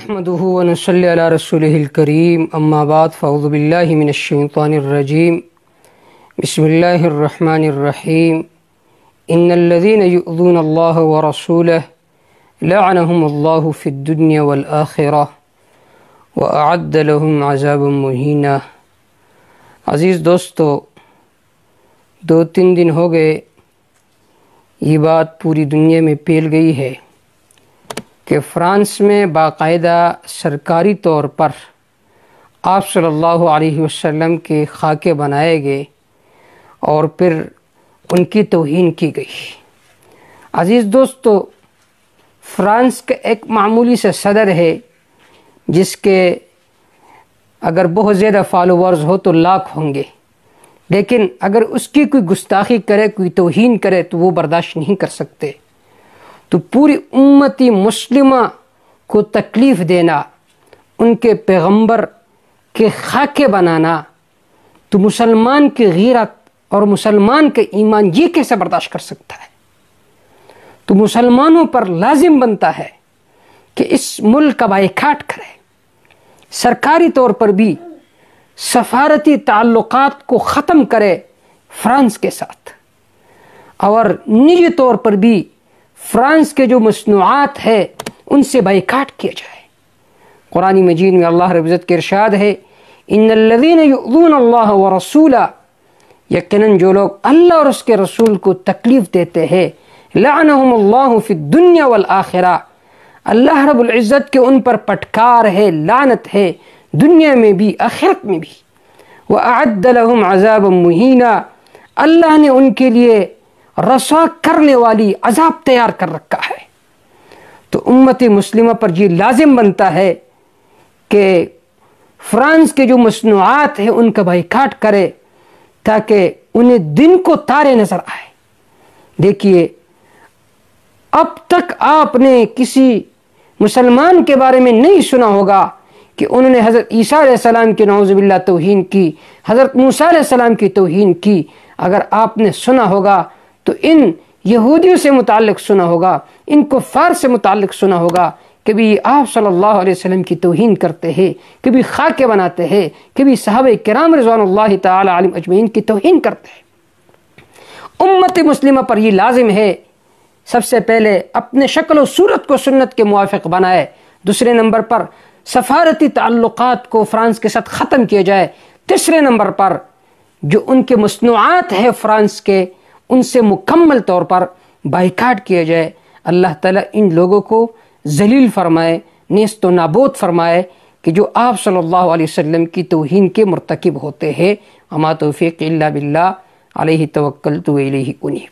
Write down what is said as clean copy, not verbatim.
نحمده ونصلي على رسوله الكريم اما بعد فاعوذ بالله من الشيطان الرجيم بسم الله الرحمن الرحيم ان الذين يؤذون الله ورسوله لعنهم الله في الدنيا والآخرة وأعد لهم عذابا مهينا۔ عزیز دوستو، 2-3 دن ہو گئے یہ بات پوری دنیا میں پھیل گئی ہے کہ فرانس میں باقاعدہ سرکاری طور پر آپ صلی اللہ علیہ وسلم کے خاکے بنائے گئے اور پھر ان کی توہین کی گئی۔ عزیز دوستو، فرانس کا ایک معمولی سے صدر ہے جس کے اگر بہت زیادہ فالوورز ہو تو لاکھ ہوں گے، لیکن اگر اس کی کوئی گستاخی کرے، کوئی توہین کرے تو وہ برداشت نہیں کر سکتے۔ تو پوری امتی مسلمہ کو تکلیف دینا، ان کے پیغمبر کے خاکے بنانا، تو مسلمان کی غیرت اور مسلمان کے ایمان یہ کیسے برداشت کر سکتا ہے؟ تو مسلمانوں پر لازم بنتا ہے کہ اس ملک کا بائیکاٹ کرے، سرکاری طور پر بھی سفارتی تعلقات کو ختم کرے فرانس کے ساتھ، اور نجی طور پر بھی فرانس کے جو مصنوعات ہے ان سے بائیکاٹ کیا جائے۔ قرآن مجید میں اللہ رب العزت کے ارشاد ہے، ان الذین یؤذون اللہ ورسولہ، یقیناً جو لوگ اللہ اور اس کے رسول کو تکلیف دیتے ہیں، لعنہم اللہ فی الدنیا والآخرہ، اللہ رب العزت کے ان پر پٹکار ہے، لعنت ہے، دنیا میں بھی آخرت میں بھی۔ وَأَعَدَّ لَهُمْ عَذَابًا مُهِينًا، اللہ نے ان کے لیے رسوا کرنے والی عذاب تیار کر رکھا ہے۔ تو امت مسلمہ پر یہ لازم بنتا ہے کہ فرانس کے جو مصنوعات ہیں ان کا بائیکاٹ کرے تاکہ انہیں دن کو تارے نظر آئے۔ دیکھیے، اب تک آپ نے کسی مسلمان کے بارے میں نہیں سنا ہوگا کہ انہوں نے حضرت عیسیٰ علیہ السلام کی نعوذ باللہ توہین کی، حضرت موسیٰ علیہ السلام کی توہین کی۔ اگر آپ نے سنا ہوگا تو ان یہودیوں سے متعلق سنا ہوگا، ان کفار سے متعلق سنا ہوگا، کبھی آپ صلی اللہ علیہ وسلم کی توہین کرتے ہیں، کبھی خاکے بناتے ہیں، کبھی صحابہ کرام رضوان اللہ تعالی علیہم اجمعین کی توہین کرتے ہیں۔ امت مسلمہ پر یہ لازم ہے سب سے پہلے اپنے شکل و صورت کو سنت کے موافق بنائے، دوسرے نمبر پر سفارتی تعلقات کو فرانس کے ساتھ ختم کیا جائے، تیسرے نمبر پر جو ان کے مصنوعات ہیں فرانس کے ان سے مکمل طور پر بائیکاٹ کیا جائے۔ اللہ تعالیٰ ان لوگوں کو ذلیل فرمائے، نیست و نابود فرمائے کہ جو آپ صلی اللہ علیہ وسلم کی توہین کے مرتکب ہوتے ہیں۔ وما توفیق الا باللہ، علیہ توکلت و الیہ انیب۔